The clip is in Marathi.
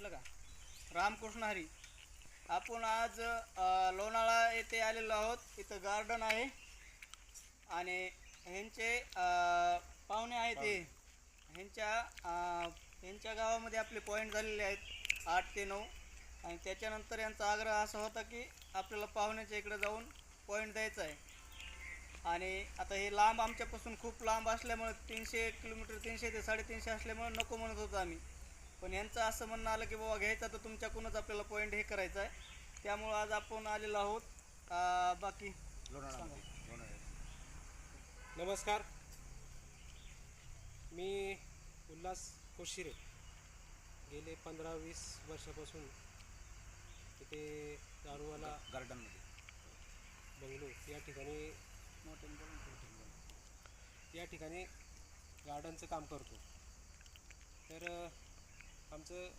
झालं का? रामकृष्ण हरी. आपण आज लोणाळा येथे आलेलो आहोत. इथं गार्डन आहे आणि ह्यांचे पाहुणे आहेत हे. ह्यांच्या गावामध्ये आपले पॉईंट झालेले आहेत 8 ते 9 आणि त्याच्यानंतर यांचा आग्रह असा होता की आपल्याला पाहुण्याच्या इकडे जाऊन पॉईंट द्यायचा आहे. आणि आता हे लांब आमच्यापासून खूप लांब असल्यामुळे 300 किलोमीटर 300 ते 350 असल्यामुळे नको म्हणत होतो आम्ही. पण यांचं असं म्हणणं आलं की बाबा घ्यायचा तर तुमच्याकडूनच आपल्याला पॉईंट हे करायचं आहे. त्यामुळं आज आपण आलेलो आहोत. बाकी नमस्कार, मी उल्हास कोशिरे. गेले 15-20 वर्षापासून तिथे दारूवाला गार्डनमध्ये बंगलो या ठिकाणी गार्डनचं काम करतो. तर आमचं